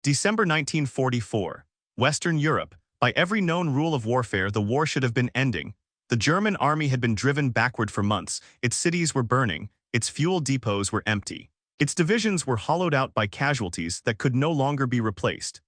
December 1944. Western Europe. By every known rule of warfare, the war should have been ending. The German army had been driven backward for months, its cities were burning, its fuel depots were empty. Its divisions were hollowed out by casualties that could no longer be replaced.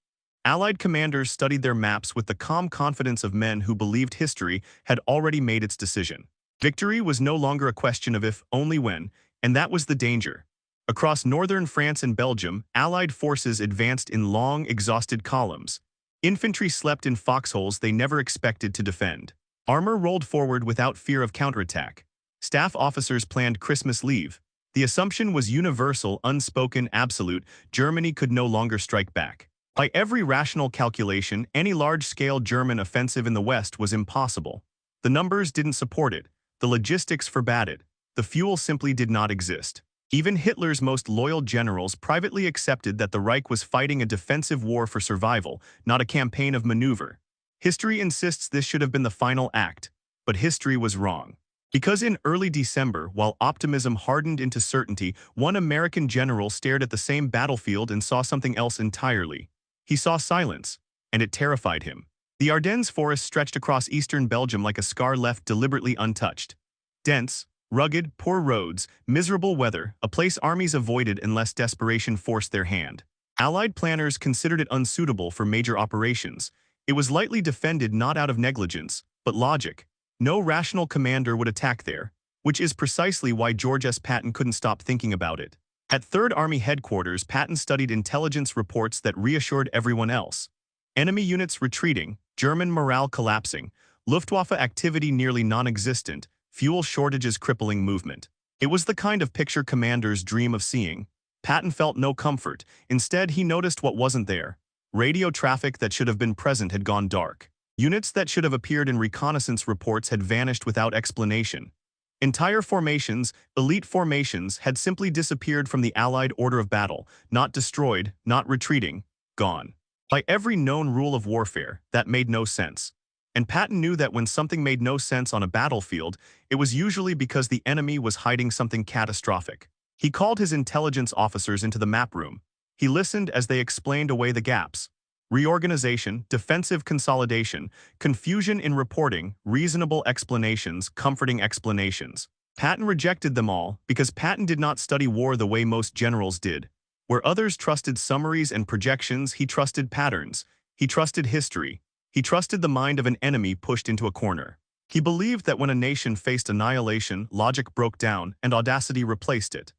Allied commanders studied their maps with the calm confidence of men who believed history had already made its decision. Victory was no longer a question of if, only when, and that was the danger. Across northern France and Belgium, Allied forces advanced in long, exhausted columns. Infantry slept in foxholes they never expected to defend. Armor rolled forward without fear of counterattack. Staff officers planned Christmas leave. The assumption was universal, unspoken, absolute: Germany could no longer strike back. By every rational calculation, any large-scale German offensive in the West was impossible. The numbers didn't support it. The logistics forbade it. The fuel simply did not exist. Even Hitler's most loyal generals privately accepted that the Reich was fighting a defensive war for survival, not a campaign of maneuver. History insists this should have been the final act, but history was wrong. Because in early December, while optimism hardened into certainty, one American general stared at the same battlefield and saw something else entirely. He saw silence, and it terrified him. The Ardennes forest stretched across eastern Belgium like a scar left deliberately untouched. Dense, rugged, poor roads, miserable weather, a place armies avoided unless desperation forced their hand. Allied planners considered it unsuitable for major operations. It was lightly defended not out of negligence, but logic. No rational commander would attack there, which is precisely why George S. Patton couldn't stop thinking about it. At 3rd Army headquarters, Patton studied intelligence reports that reassured everyone else. Enemy units retreating, German morale collapsing, Luftwaffe activity nearly non-existent, fuel shortages crippling movement. It was the kind of picture commanders dream of seeing. Patton felt no comfort. Instead, he noticed what wasn't there. Radio traffic that should have been present had gone dark. Units that should have appeared in reconnaissance reports had vanished without explanation. Entire formations, elite formations, had simply disappeared from the Allied order of battle, not destroyed, not retreating, gone. By every known rule of warfare, that made no sense. And Patton knew that when something made no sense on a battlefield, it was usually because the enemy was hiding something catastrophic. He called his intelligence officers into the map room. He listened as they explained away the gaps. Reorganization, defensive consolidation, confusion in reporting, reasonable explanations, comforting explanations. Patton rejected them all because Patton did not study war the way most generals did. Where others trusted summaries and projections, he trusted patterns. He trusted history. He trusted the mind of an enemy pushed into a corner. He believed that when a nation faced annihilation, logic broke down and audacity replaced it.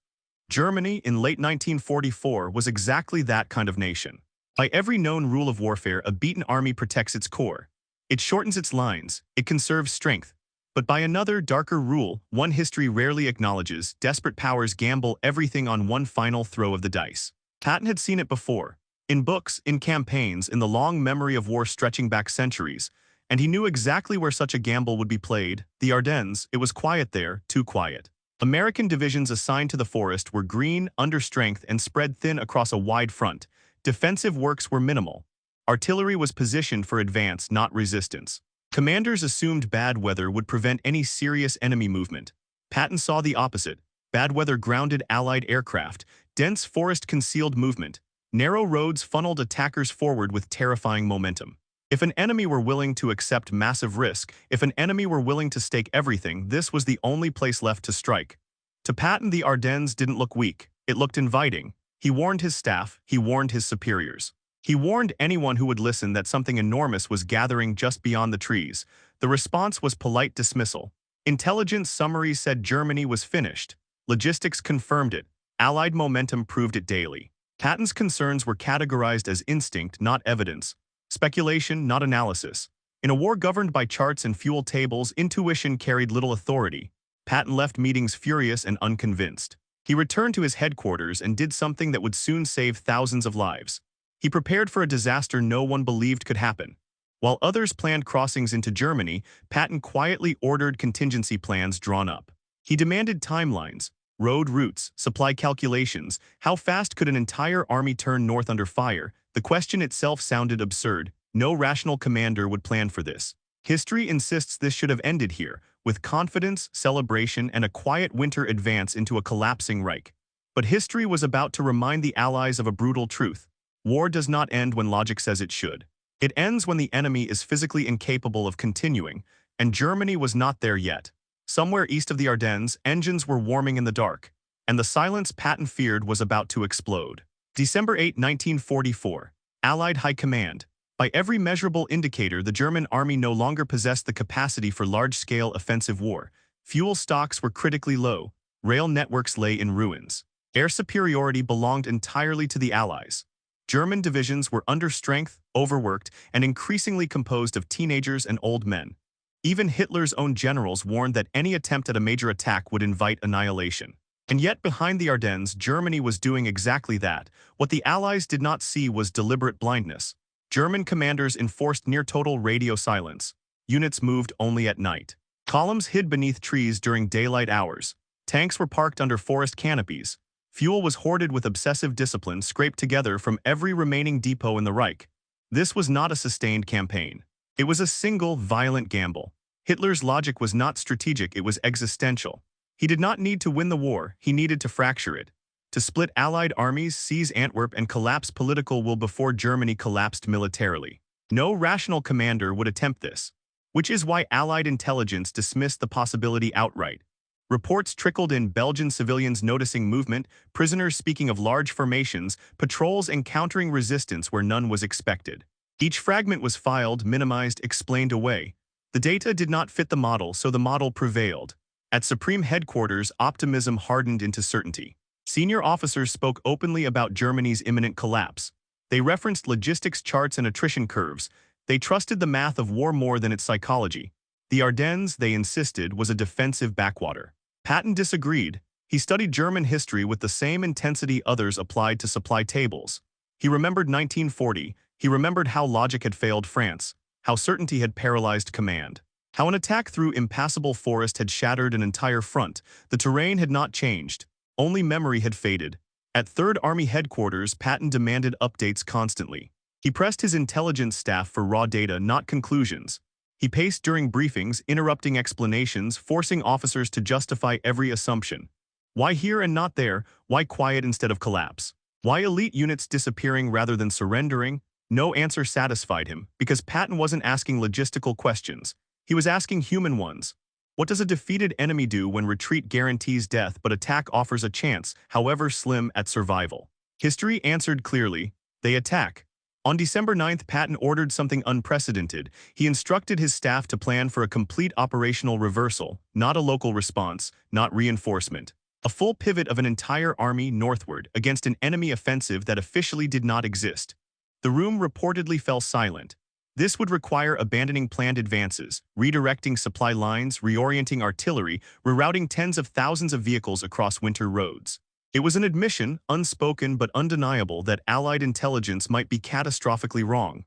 Germany in late 1944 was exactly that kind of nation. By every known rule of warfare, a beaten army protects its core. It shortens its lines. It conserves strength. But by another, darker rule, one history rarely acknowledges, desperate powers gamble everything on one final throw of the dice. Patton had seen it before. In books, in campaigns, in the long memory of war stretching back centuries, and he knew exactly where such a gamble would be played. The Ardennes. It was quiet there, too quiet. American divisions assigned to the forest were green, understrength, and spread thin across a wide front. Defensive works were minimal. Artillery was positioned for advance, not resistance. Commanders assumed bad weather would prevent any serious enemy movement. Patton saw the opposite. Bad weather grounded Allied aircraft. Dense forest concealed movement. Narrow roads funneled attackers forward with terrifying momentum. If an enemy were willing to accept massive risk, if an enemy were willing to stake everything, this was the only place left to strike. To Patton, the Ardennes didn't look weak. It looked inviting. He warned his staff. He warned his superiors. He warned anyone who would listen that something enormous was gathering just beyond the trees. The response was polite dismissal. Intelligence summaries said Germany was finished. Logistics confirmed it. Allied momentum proved it daily. Patton's concerns were categorized as instinct, not evidence. Speculation, not analysis. In a war governed by charts and fuel tables, intuition carried little authority. Patton left meetings furious and unconvinced. He returned to his headquarters and did something that would soon save thousands of lives. He prepared for a disaster no one believed could happen. While others planned crossings into Germany, Patton quietly ordered contingency plans drawn up. He demanded timelines, road routes, supply calculations. How fast could an entire army turn north under fire? The question itself sounded absurd. No rational commander would plan for this. History insists this should have ended here, with confidence, celebration, and a quiet winter advance into a collapsing Reich. But history was about to remind the Allies of a brutal truth. War does not end when logic says it should. It ends when the enemy is physically incapable of continuing, and Germany was not there yet. Somewhere east of the Ardennes, engines were warming in the dark, and the silence Patton feared was about to explode. December 8, 1944. Allied High Command. By every measurable indicator, the German army no longer possessed the capacity for large-scale offensive war. Fuel stocks were critically low. Rail networks lay in ruins. Air superiority belonged entirely to the Allies. German divisions were under strength, overworked, and increasingly composed of teenagers and old men. Even Hitler's own generals warned that any attempt at a major attack would invite annihilation. And yet behind the Ardennes, Germany was doing exactly that. What the Allies did not see was deliberate blindness. German commanders enforced near-total radio silence. Units moved only at night. Columns hid beneath trees during daylight hours. Tanks were parked under forest canopies. Fuel was hoarded with obsessive discipline scraped together from every remaining depot in the Reich. This was not a sustained campaign. It was a single, violent gamble. Hitler's logic was not strategic, it was existential. He did not need to win the war, he needed to fracture it. To split Allied armies, seize Antwerp, and collapse political will before Germany collapsed militarily. No rational commander would attempt this, which is why Allied intelligence dismissed the possibility outright. Reports trickled in: Belgian civilians noticing movement, prisoners speaking of large formations, patrols encountering resistance where none was expected. Each fragment was filed, minimized, explained away. The data did not fit the model, so the model prevailed. At Supreme Headquarters, optimism hardened into certainty. Senior officers spoke openly about Germany's imminent collapse. They referenced logistics charts and attrition curves. They trusted the math of war more than its psychology. The Ardennes, they insisted, was a defensive backwater. Patton disagreed. He studied German history with the same intensity others applied to supply tables. He remembered 1940. He remembered how logic had failed France, how certainty had paralyzed command, how an attack through impassable forest had shattered an entire front. The terrain had not changed. Only memory had faded. At Third Army headquarters, Patton demanded updates constantly. He pressed his intelligence staff for raw data, not conclusions. He paced during briefings, interrupting explanations, forcing officers to justify every assumption. Why here and not there? Why quiet instead of collapse? Why elite units disappearing rather than surrendering? No answer satisfied him, because Patton wasn't asking logistical questions. He was asking human ones. What does a defeated enemy do when retreat guarantees death but attack offers a chance, however slim, at survival? History answered clearly: they attack. On December 9th, Patton ordered something unprecedented. He instructed his staff to plan for a complete operational reversal, not a local response, not reinforcement. A full pivot of an entire army northward against an enemy offensive that officially did not exist. The room reportedly fell silent. This would require abandoning planned advances, redirecting supply lines, reorienting artillery, rerouting tens of thousands of vehicles across winter roads. It was an admission, unspoken but undeniable, that Allied intelligence might be catastrophically wrong.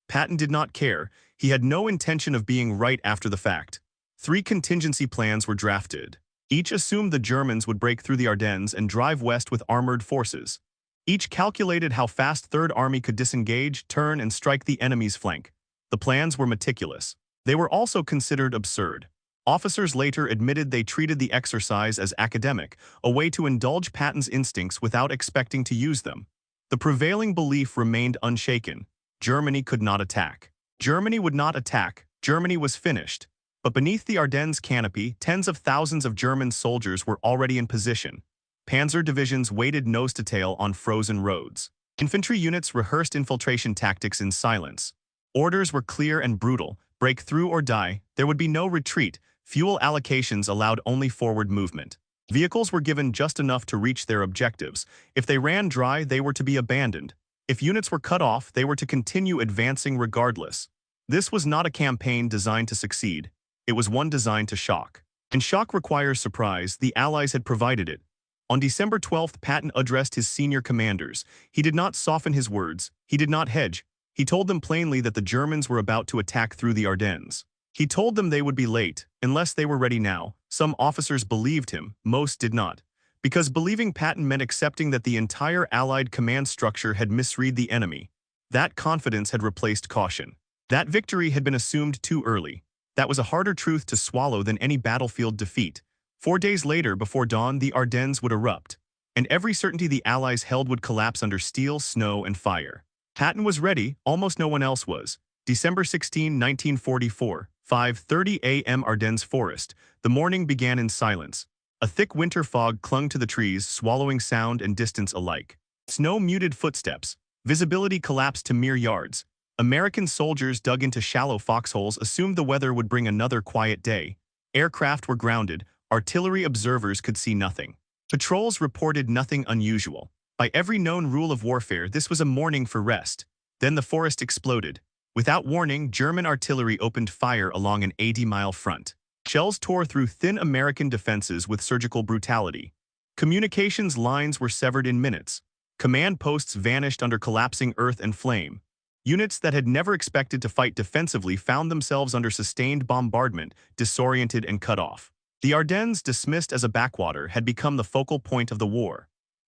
Patton did not care. He had no intention of being right after the fact. 3 contingency plans were drafted. Each assumed the Germans would break through the Ardennes and drive west with armored forces. Each calculated how fast Third Army could disengage, turn, and strike the enemy's flank. The plans were meticulous. They were also considered absurd. Officers later admitted they treated the exercise as academic, a way to indulge Patton's instincts without expecting to use them. The prevailing belief remained unshaken: Germany could not attack. Germany would not attack. Germany was finished. But beneath the Ardennes canopy, tens of thousands of German soldiers were already in position. Panzer divisions waited nose to tail on frozen roads. Infantry units rehearsed infiltration tactics in silence. Orders were clear and brutal: break through or die. There would be no retreat. Fuel allocations allowed only forward movement. Vehicles were given just enough to reach their objectives. If they ran dry, they were to be abandoned. If units were cut off, they were to continue advancing regardless. This was not a campaign designed to succeed. It was one designed to shock. And shock requires surprise. The Allies had provided it. On December 12th, Patton addressed his senior commanders. He did not soften his words. He did not hedge. He told them plainly that the Germans were about to attack through the Ardennes. He told them they would be late, unless they were ready now. Some officers believed him, most did not. Because believing Patton meant accepting that the entire Allied command structure had misread the enemy. That confidence had replaced caution. That victory had been assumed too early. That was a harder truth to swallow than any battlefield defeat. 4 days later, before dawn, the Ardennes would erupt, and every certainty the Allies held would collapse under steel, snow, and fire. Patton was ready, almost no one else was. December 16, 1944, 5:30 a.m. Ardennes Forest. The morning began in silence. A thick winter fog clung to the trees, swallowing sound and distance alike. Snow muted footsteps. Visibility collapsed to mere yards. American soldiers dug into shallow foxholes, assumed the weather would bring another quiet day. Aircraft were grounded. Artillery observers could see nothing. Patrols reported nothing unusual. By every known rule of warfare, this was a morning for rest. Then the forest exploded. Without warning, German artillery opened fire along an 80-mile front. Shells tore through thin American defenses with surgical brutality. Communications lines were severed in minutes. Command posts vanished under collapsing earth and flame. Units that had never expected to fight defensively found themselves under sustained bombardment, disoriented and cut off. The Ardennes, dismissed as a backwater, had become the focal point of the war.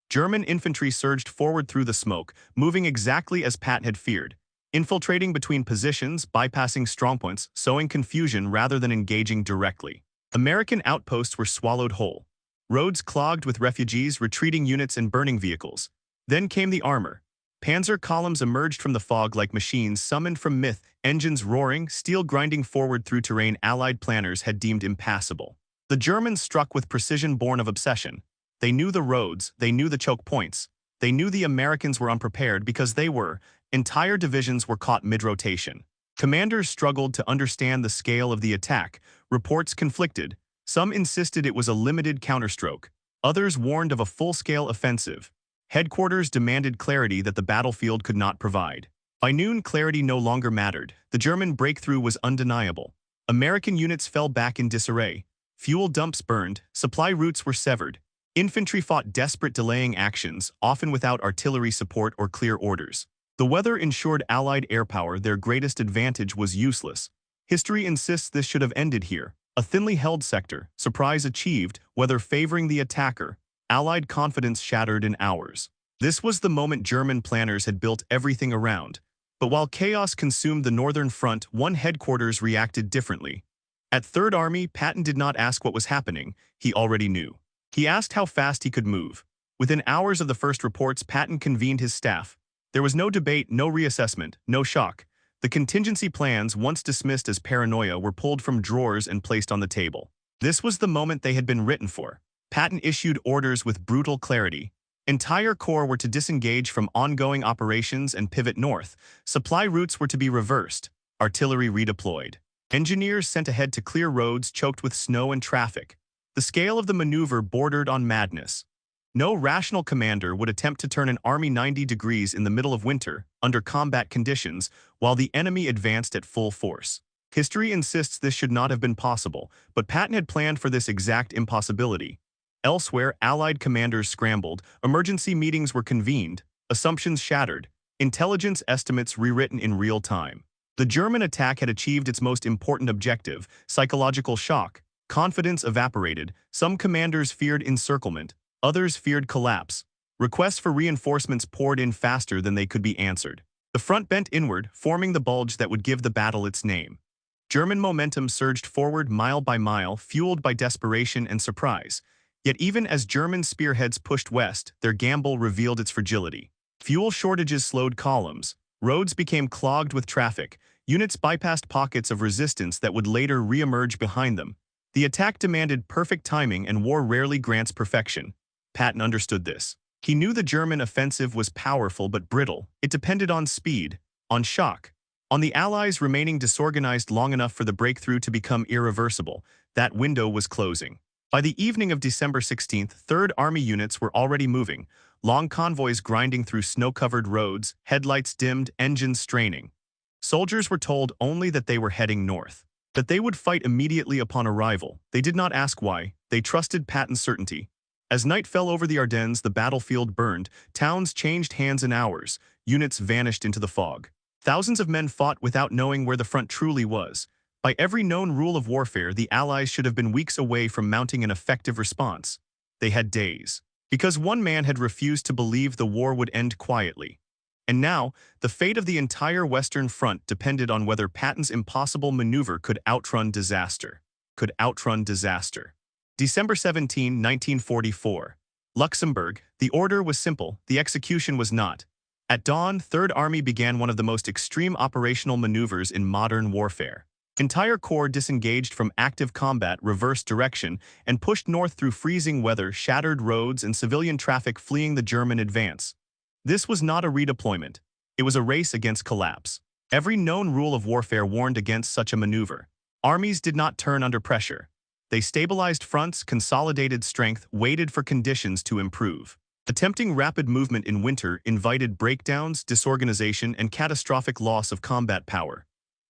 German infantry surged forward through the smoke, moving exactly as Patton had feared, infiltrating between positions, bypassing strongpoints, sowing confusion rather than engaging directly. American outposts were swallowed whole. Roads clogged with refugees, retreating units and burning vehicles. Then came the armor. Panzer columns emerged from the fog like machines summoned from myth, engines roaring, steel grinding forward through terrain Allied planners had deemed impassable. The Germans struck with precision born of obsession. They knew the roads, they knew the choke points. They knew the Americans were unprepared because they were. Entire divisions were caught mid-rotation. Commanders struggled to understand the scale of the attack. Reports conflicted. Some insisted it was a limited counterstroke. Others warned of a full-scale offensive. Headquarters demanded clarity that the battlefield could not provide. By noon, clarity no longer mattered. The German breakthrough was undeniable. American units fell back in disarray. Fuel dumps burned. Supply routes were severed. Infantry fought desperate delaying actions, often without artillery support or clear orders. The weather ensured Allied air power. Their greatest advantage was useless. History insists this should have ended here. A thinly held sector, surprise achieved, weather favoring the attacker. Allied confidence shattered in hours. This was the moment German planners had built everything around. But while chaos consumed the northern front, one headquarters reacted differently. At Third Army, Patton did not ask what was happening. He already knew. He asked how fast he could move. Within hours of the first reports, Patton convened his staff. There was no debate, no reassessment, no shock. The contingency plans, once dismissed as paranoia, were pulled from drawers and placed on the table. This was the moment they had been written for. Patton issued orders with brutal clarity. Entire corps were to disengage from ongoing operations and pivot north. Supply routes were to be reversed. Artillery redeployed. Engineers sent ahead to clear roads choked with snow and traffic. The scale of the maneuver bordered on madness. No rational commander would attempt to turn an army 90 degrees in the middle of winter, under combat conditions, while the enemy advanced at full force. History insists this should not have been possible, but Patton had planned for this exact impossibility. Elsewhere, Allied commanders scrambled, emergency meetings were convened, assumptions shattered, intelligence estimates rewritten in real time. The German attack had achieved its most important objective, psychological shock. Confidence evaporated. Some commanders feared encirclement, others feared collapse. Requests for reinforcements poured in faster than they could be answered. The front bent inward, forming the bulge that would give the battle its name. German momentum surged forward mile by mile, fueled by desperation and surprise. Yet even as German spearheads pushed west, their gamble revealed its fragility. Fuel shortages slowed columns. Roads became clogged with traffic. Units bypassed pockets of resistance that would later re-emerge behind them. The attack demanded perfect timing, and war rarely grants perfection. Patton understood this. He knew the German offensive was powerful but brittle. It depended on speed, on shock, on the Allies remaining disorganized long enough for the breakthrough to become irreversible. That window was closing. By the evening of December 16th, Third Army units were already moving, long convoys grinding through snow-covered roads, headlights dimmed, engines straining. Soldiers were told only that they were heading north, that they would fight immediately upon arrival. They did not ask why. They trusted Patton's certainty. As night fell over the Ardennes, the battlefield burned. Towns changed hands in hours. Units vanished into the fog. Thousands of men fought without knowing where the front truly was. By every known rule of warfare, the Allies should have been weeks away from mounting an effective response. They had days. Because one man had refused to believe the war would end quietly. And now, the fate of the entire Western Front depended on whether Patton's impossible maneuver could outrun disaster. December 17, 1944. Luxembourg. The order was simple, the execution was not. At dawn, Third Army began one of the most extreme operational maneuvers in modern warfare. Entire corps disengaged from active combat, reversed direction, and pushed north through freezing weather, shattered roads, and civilian traffic fleeing the German advance. This was not a redeployment. It was a race against collapse. Every known rule of warfare warned against such a maneuver. Armies did not turn under pressure. They stabilized fronts, consolidated strength, waited for conditions to improve. Attempting rapid movement in winter invited breakdowns, disorganization, and catastrophic loss of combat power.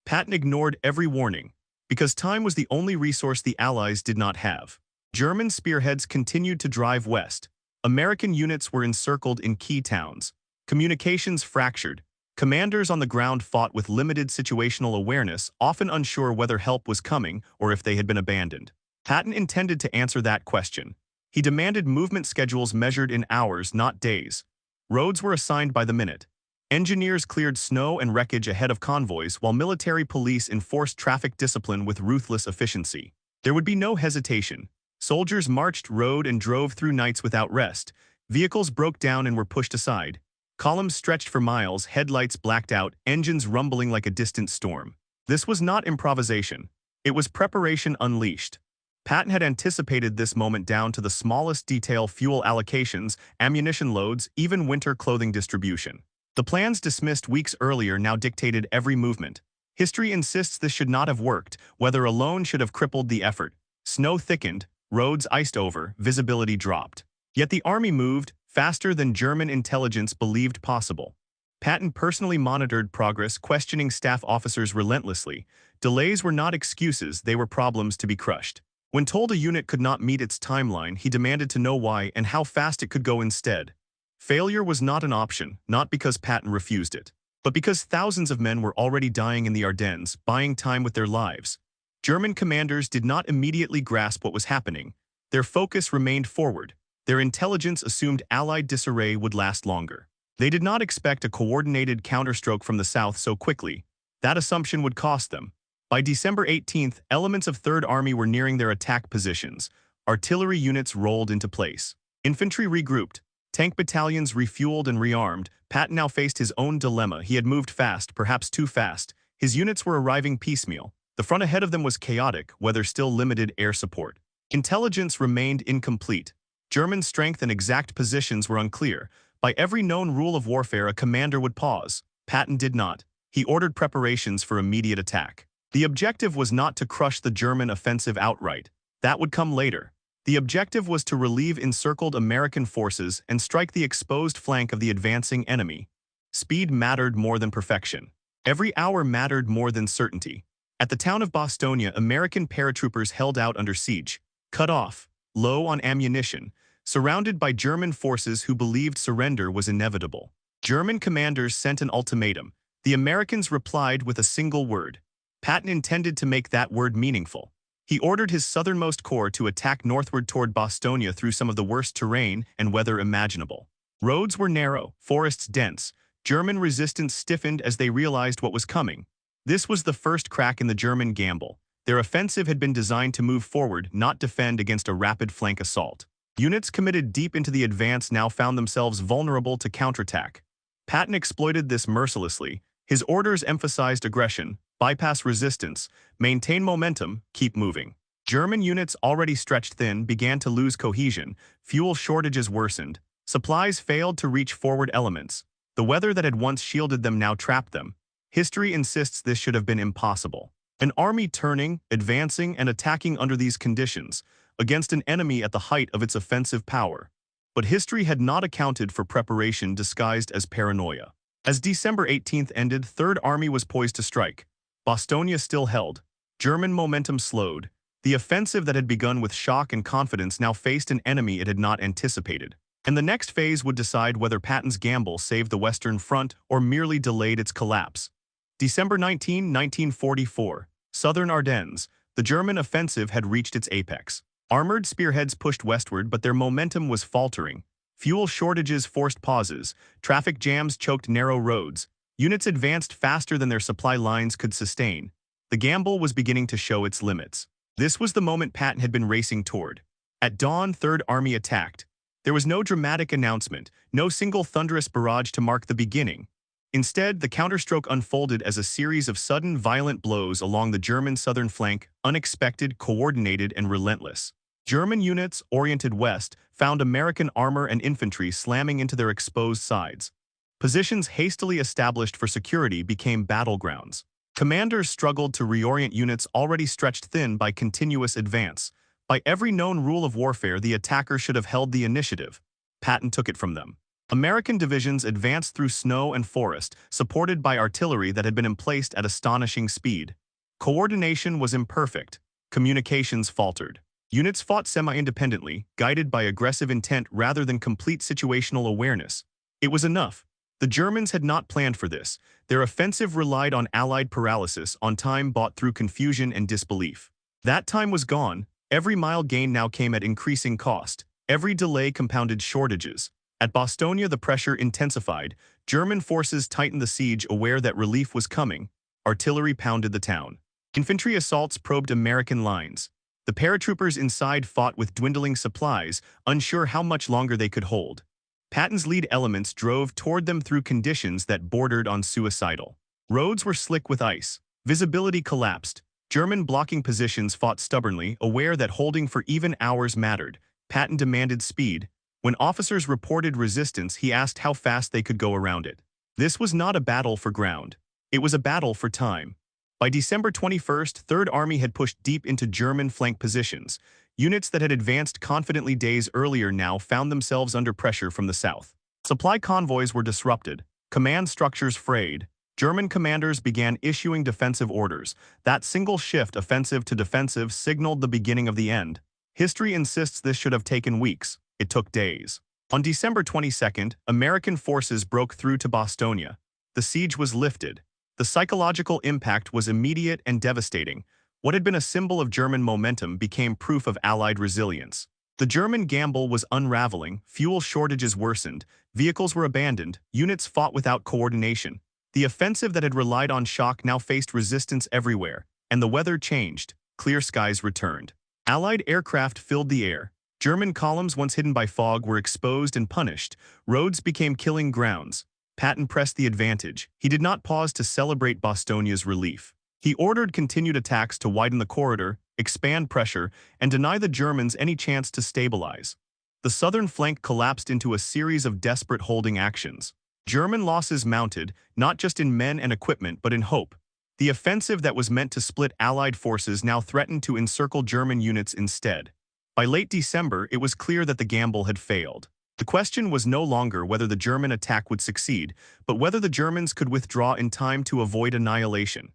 Patton ignored every warning, because time was the only resource the Allies did not have. German spearheads continued to drive west. American units were encircled in key towns. Communications fractured. Commanders on the ground fought with limited situational awareness, often unsure whether help was coming or if they had been abandoned. Patton intended to answer that question. He demanded movement schedules measured in hours, not days. Roads were assigned by the minute. Engineers cleared snow and wreckage ahead of convoys, while military police enforced traffic discipline with ruthless efficiency. There would be no hesitation. Soldiers marched, rode, and drove through nights without rest. Vehicles broke down and were pushed aside. Columns stretched for miles, headlights blacked out, engines rumbling like a distant storm. This was not improvisation. It was preparation unleashed. Patton had anticipated this moment down to the smallest detail: fuel allocations, ammunition loads, even winter clothing distribution. The plans dismissed weeks earlier now dictated every movement. History insists this should not have worked. Weather alone should have crippled the effort. Snow thickened, roads iced over, visibility dropped. Yet the army moved faster than German intelligence believed possible. Patton personally monitored progress, questioning staff officers relentlessly. Delays were not excuses, they were problems to be crushed. When told a unit could not meet its timeline, he demanded to know why and how fast it could go instead. Failure was not an option, not because Patton refused it, but because thousands of men were already dying in the Ardennes, buying time with their lives. German commanders did not immediately grasp what was happening. Their focus remained forward. Their intelligence assumed Allied disarray would last longer. They did not expect a coordinated counterstroke from the south so quickly. That assumption would cost them. By December 18th, elements of Third Army were nearing their attack positions. Artillery units rolled into place. Infantry regrouped. Tank battalions refueled and rearmed. Patton now faced his own dilemma. He had moved fast, perhaps too fast. His units were arriving piecemeal. The front ahead of them was chaotic, weather still limited air support. Intelligence remained incomplete. German strength and exact positions were unclear. By every known rule of warfare, a commander would pause. Patton did not. He ordered preparations for immediate attack. The objective was not to crush the German offensive outright. That would come later. The objective was to relieve encircled American forces and strike the exposed flank of the advancing enemy. Speed mattered more than perfection. Every hour mattered more than certainty. At the town of Bastogne, American paratroopers held out under siege, cut off, low on ammunition, surrounded by German forces who believed surrender was inevitable. German commanders sent an ultimatum. The Americans replied with a single word. Patton intended to make that word meaningful. He ordered his southernmost corps to attack northward toward Bastogne through some of the worst terrain and weather imaginable. Roads were narrow, forests dense. German resistance stiffened as they realized what was coming. This was the first crack in the German gamble. Their offensive had been designed to move forward, not defend against a rapid flank assault. Units committed deep into the advance now found themselves vulnerable to counterattack. Patton exploited this mercilessly. His orders emphasized aggression, bypass resistance, maintain momentum, keep moving. German units already stretched thin began to lose cohesion, fuel shortages worsened, supplies failed to reach forward elements. The weather that had once shielded them now trapped them. History insists this should have been impossible. An army turning, advancing, and attacking under these conditions, against an enemy at the height of its offensive power. But history had not accounted for preparation disguised as paranoia. As December 18th ended, Third Army was poised to strike. Bastogne still held. German momentum slowed. The offensive that had begun with shock and confidence now faced an enemy it had not anticipated. And the next phase would decide whether Patton's gamble saved the Western Front or merely delayed its collapse. December 19, 1944, Southern Ardennes. The German offensive had reached its apex. Armored spearheads pushed westward, but their momentum was faltering. Fuel shortages forced pauses. Traffic jams choked narrow roads. Units advanced faster than their supply lines could sustain. The gamble was beginning to show its limits. This was the moment Patton had been racing toward. At dawn, Third Army attacked. There was no dramatic announcement, no single thunderous barrage to mark the beginning. Instead, the counterstroke unfolded as a series of sudden, violent blows along the German southern flank, unexpected, coordinated, and relentless. German units, oriented west, found American armor and infantry slamming into their exposed sides. Positions hastily established for security became battlegrounds. Commanders struggled to reorient units already stretched thin by continuous advance. By every known rule of warfare, the attacker should have held the initiative. Patton took it from them. American divisions advanced through snow and forest, supported by artillery that had been emplaced at astonishing speed. Coordination was imperfect. Communications faltered. Units fought semi-independently, guided by aggressive intent rather than complete situational awareness. It was enough. The Germans had not planned for this. Their offensive relied on Allied paralysis, on time bought through confusion and disbelief. That time was gone. Every mile gained now came at increasing cost. Every delay compounded shortages. At Bastogne, the pressure intensified. German forces tightened the siege, aware that relief was coming. Artillery pounded the town. Infantry assaults probed American lines. The paratroopers inside fought with dwindling supplies, unsure how much longer they could hold. Patton's lead elements drove toward them through conditions that bordered on suicidal. Roads were slick with ice. Visibility collapsed. German blocking positions fought stubbornly, aware that holding for even hours mattered. Patton demanded speed. When officers reported resistance, he asked how fast they could go around it. This was not a battle for ground. It was a battle for time. By December 21st, Third Army had pushed deep into German flank positions. Units that had advanced confidently days earlier now found themselves under pressure from the south. Supply convoys were disrupted. Command structures frayed. German commanders began issuing defensive orders. That single shift, offensive to defensive, signaled the beginning of the end. History insists this should have taken weeks. It took days. On December 22nd, American forces broke through to Bastogne. The siege was lifted. The psychological impact was immediate and devastating. What had been a symbol of German momentum became proof of Allied resilience. The German gamble was unraveling, fuel shortages worsened, vehicles were abandoned, units fought without coordination. The offensive that had relied on shock now faced resistance everywhere, and the weather changed. Clear skies returned. Allied aircraft filled the air. German columns once hidden by fog were exposed and punished. Roads became killing grounds. Patton pressed the advantage. He did not pause to celebrate Bastogne's relief. He ordered continued attacks to widen the corridor, expand pressure, and deny the Germans any chance to stabilize. The southern flank collapsed into a series of desperate holding actions. German losses mounted, not just in men and equipment but in hope. The offensive that was meant to split Allied forces now threatened to encircle German units instead. By late December, it was clear that the gamble had failed. The question was no longer whether the German attack would succeed, but whether the Germans could withdraw in time to avoid annihilation.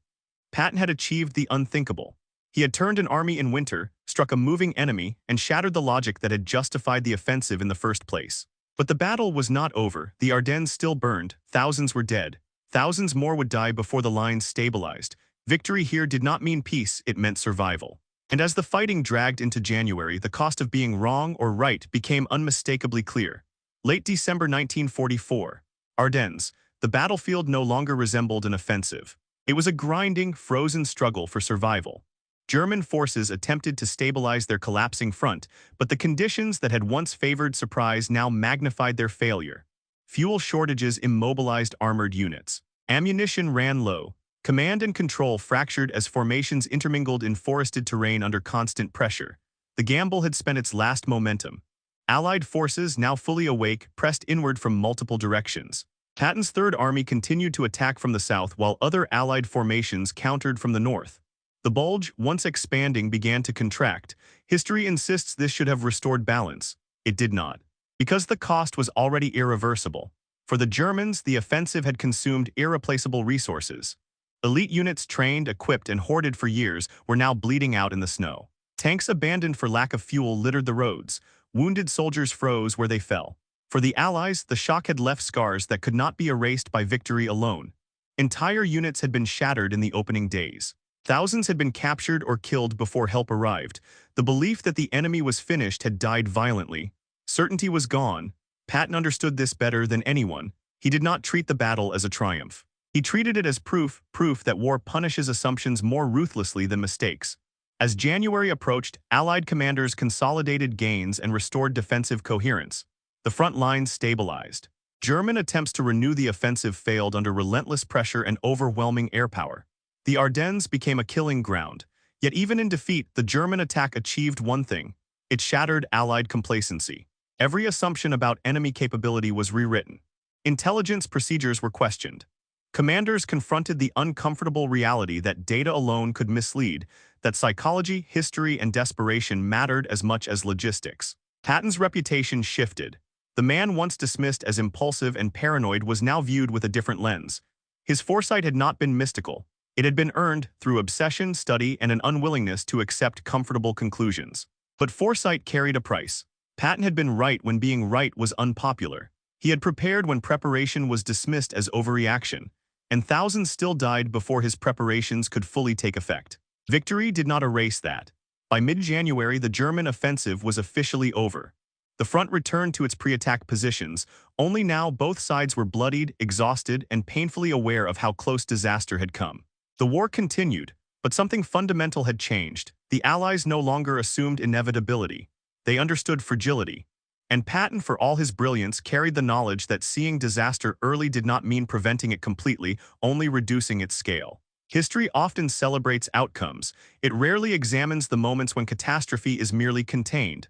Patton had achieved the unthinkable. He had turned an army in winter, struck a moving enemy, and shattered the logic that had justified the offensive in the first place. But the battle was not over. The Ardennes still burned. Thousands were dead. Thousands more would die before the lines stabilized. Victory here did not mean peace, it meant survival. And as the fighting dragged into January, the cost of being wrong or right became unmistakably clear. Late December 1944. Ardennes. The battlefield no longer resembled an offensive. It was a grinding, frozen struggle for survival. German forces attempted to stabilize their collapsing front, but the conditions that had once favored surprise now magnified their failure. Fuel shortages immobilized armored units. Ammunition ran low. Command and control fractured as formations intermingled in forested terrain under constant pressure. The gamble had spent its last momentum. Allied forces, now fully awake, pressed inward from multiple directions. Patton's Third Army continued to attack from the south while other Allied formations countered from the north. The Bulge, once expanding, began to contract. History insists this should have restored balance. It did not. Because the cost was already irreversible. For the Germans, the offensive had consumed irreplaceable resources. Elite units trained, equipped, and hoarded for years were now bleeding out in the snow. Tanks abandoned for lack of fuel littered the roads. Wounded soldiers froze where they fell. For the Allies, the shock had left scars that could not be erased by victory alone. Entire units had been shattered in the opening days. Thousands had been captured or killed before help arrived. The belief that the enemy was finished had died violently. Certainty was gone. Patton understood this better than anyone. He did not treat the battle as a triumph. He treated it as proof that war punishes assumptions more ruthlessly than mistakes. As January approached, Allied commanders consolidated gains and restored defensive coherence. The front lines stabilized. German attempts to renew the offensive failed under relentless pressure and overwhelming air power. The Ardennes became a killing ground. Yet even in defeat, the German attack achieved one thing. It shattered Allied complacency. Every assumption about enemy capability was rewritten. Intelligence procedures were questioned. Commanders confronted the uncomfortable reality that data alone could mislead, that psychology, history, and desperation mattered as much as logistics. Patton's reputation shifted. The man once dismissed as impulsive and paranoid was now viewed with a different lens. His foresight had not been mystical. It had been earned through obsession, study, and an unwillingness to accept comfortable conclusions. But foresight carried a price. Patton had been right when being right was unpopular. He had prepared when preparation was dismissed as overreaction, and thousands still died before his preparations could fully take effect. Victory did not erase that. By mid-January, the German offensive was officially over. The front returned to its pre-attack positions, only now both sides were bloodied, exhausted, and painfully aware of how close disaster had come. The war continued, but something fundamental had changed. The Allies no longer assumed inevitability. They understood fragility. And Patton, for all his brilliance, carried the knowledge that seeing disaster early did not mean preventing it completely, only reducing its scale. History often celebrates outcomes. It rarely examines the moments when catastrophe is merely contained.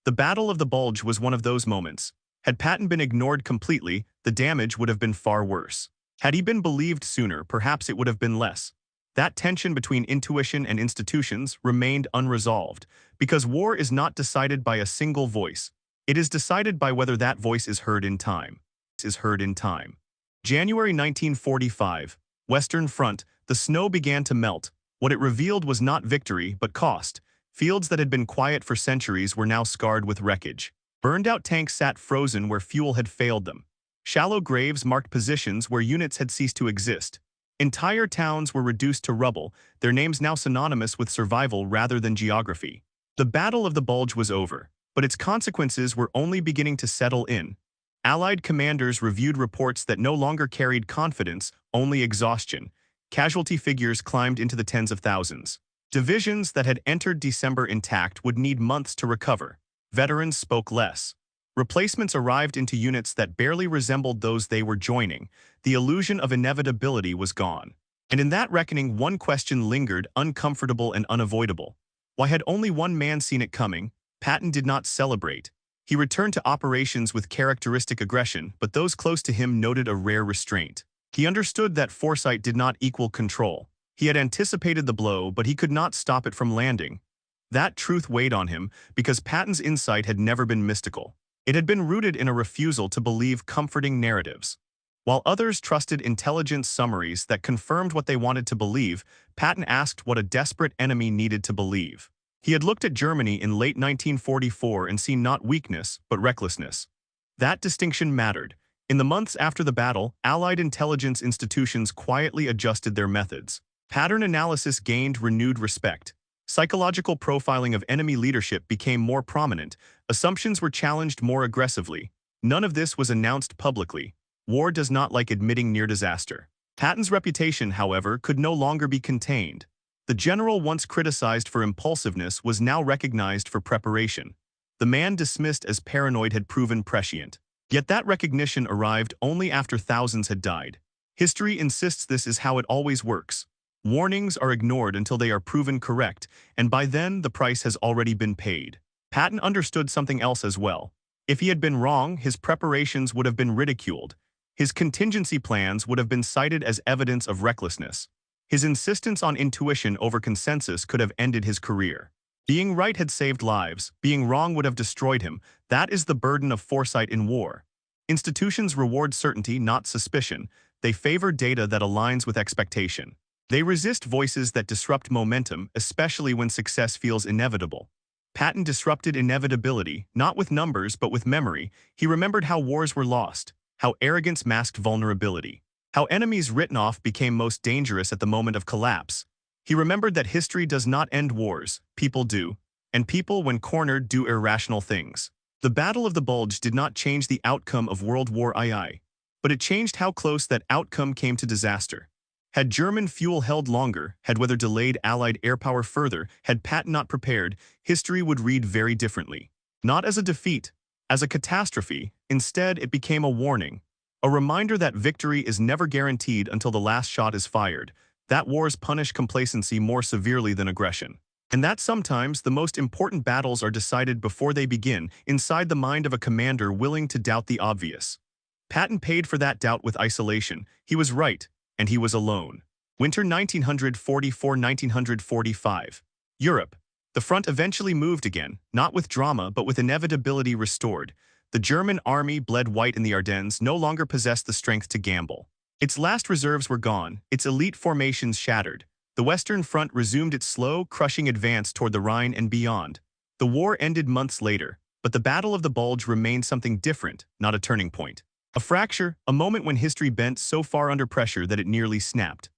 The Battle of the Bulge was one of those moments. Had Patton been ignored completely, the damage would have been far worse. Had he been believed sooner, perhaps it would have been less. That tension between intuition and institutions remained unresolved, because war is not decided by a single voice. It is decided by whether that voice is heard in time. January 1945, Western Front, the snow began to melt. What it revealed was not victory, but cost. Fields that had been quiet for centuries were now scarred with wreckage. Burned-out tanks sat frozen where fuel had failed them. Shallow graves marked positions where units had ceased to exist. Entire towns were reduced to rubble, their names now synonymous with survival rather than geography. The Battle of the Bulge was over, but its consequences were only beginning to settle in. Allied commanders reviewed reports that no longer carried confidence, only exhaustion. Casualty figures climbed into the tens of thousands. Divisions that had entered December intact would need months to recover. Veterans spoke less. Replacements arrived into units that barely resembled those they were joining. The illusion of inevitability was gone. And in that reckoning, one question lingered, uncomfortable and unavoidable. Why had only one man seen it coming? Patton did not celebrate. He returned to operations with characteristic aggression, but those close to him noted a rare restraint. He understood that foresight did not equal control. He had anticipated the blow, but he could not stop it from landing. That truth weighed on him because Patton's insight had never been mystical. It had been rooted in a refusal to believe comforting narratives. While others trusted intelligence summaries that confirmed what they wanted to believe, Patton asked what a desperate enemy needed to believe. He had looked at Germany in late 1944 and seen not weakness, but recklessness. That distinction mattered. In the months after the battle, Allied intelligence institutions quietly adjusted their methods. Pattern analysis gained renewed respect. Psychological profiling of enemy leadership became more prominent. Assumptions were challenged more aggressively. None of this was announced publicly. War does not like admitting near disaster. Patton's reputation, however, could no longer be contained. The general once criticized for impulsiveness was now recognized for preparation. The man dismissed as paranoid had proven prescient. Yet that recognition arrived only after thousands had died. History insists this is how it always works. Warnings are ignored until they are proven correct, and by then the price has already been paid. Patton understood something else as well. If he had been wrong, his preparations would have been ridiculed. His contingency plans would have been cited as evidence of recklessness. His insistence on intuition over consensus could have ended his career. Being right had saved lives, being wrong would have destroyed him. That is the burden of foresight in war. Institutions reward certainty, not suspicion. They favor data that aligns with expectation. They resist voices that disrupt momentum, especially when success feels inevitable. Patton disrupted inevitability, not with numbers but with memory. He remembered how wars were lost, how arrogance masked vulnerability, how enemies written off became most dangerous at the moment of collapse. He remembered that history does not end wars, people do, and people, when cornered, do irrational things. The Battle of the Bulge did not change the outcome of World War II, but it changed how close that outcome came to disaster. Had German fuel held longer, had weather delayed Allied air power further, had Patton not prepared, history would read very differently. Not as a defeat, as a catastrophe. Instead, it became a warning, a reminder that victory is never guaranteed until the last shot is fired, that wars punish complacency more severely than aggression, and that sometimes the most important battles are decided before they begin, inside the mind of a commander willing to doubt the obvious. Patton paid for that doubt with isolation. He was right, and he was alone. Winter 1944–1945. Europe. The front eventually moved again, not with drama but with inevitability restored. The German army, bled white in the Ardennes, no longer possessed the strength to gamble. Its last reserves were gone, its elite formations shattered. The Western Front resumed its slow, crushing advance toward the Rhine and beyond. The war ended months later, but the Battle of the Bulge remained something different, not a turning point. A fracture, a moment when history bent so far under pressure that it nearly snapped.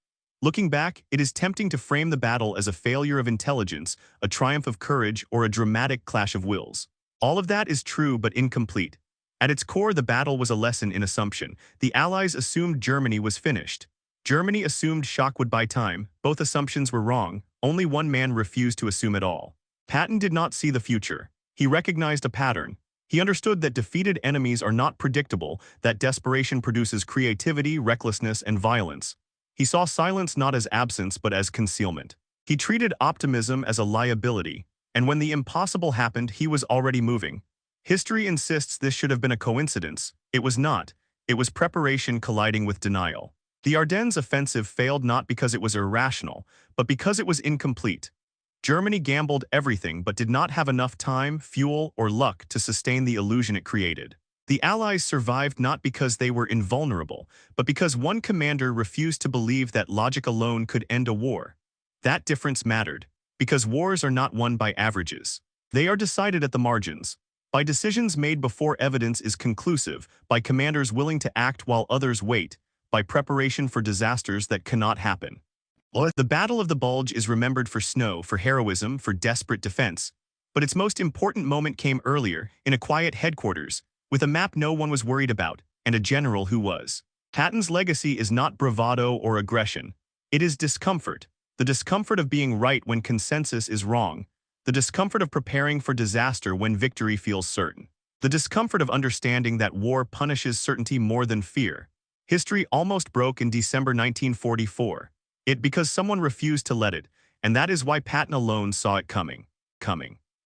Looking back, it is tempting to frame the battle as a failure of intelligence, a triumph of courage, or a dramatic clash of wills. All of that is true but incomplete. At its core, the battle was a lesson in assumption. The Allies assumed Germany was finished. Germany assumed shock would buy time. Both assumptions were wrong. Only one man refused to assume it all. Patton did not see the future. He recognized a pattern. He understood that defeated enemies are not predictable, that desperation produces creativity, recklessness, and violence. He saw silence not as absence but as concealment. He treated optimism as a liability, and when the impossible happened, he was already moving. History insists this should have been a coincidence. It was not. It was preparation colliding with denial. The Ardennes offensive failed not because it was irrational, but because it was incomplete. Germany gambled everything but did not have enough time, fuel, or luck to sustain the illusion it created. The Allies survived not because they were invulnerable, but because one commander refused to believe that logic alone could end a war. That difference mattered, because wars are not won by averages. They are decided at the margins, by decisions made before evidence is conclusive, by commanders willing to act while others wait, by preparation for disasters that cannot happen. The Battle of the Bulge is remembered for snow, for heroism, for desperate defense. But its most important moment came earlier, in a quiet headquarters, with a map no one was worried about, and a general who was. Patton's legacy is not bravado or aggression. It is discomfort. The discomfort of being right when consensus is wrong. The discomfort of preparing for disaster when victory feels certain. The discomfort of understanding that war punishes certainty more than fear. History almost broke in December 1944. Because someone refused to let it, and that is why Patton alone saw it coming.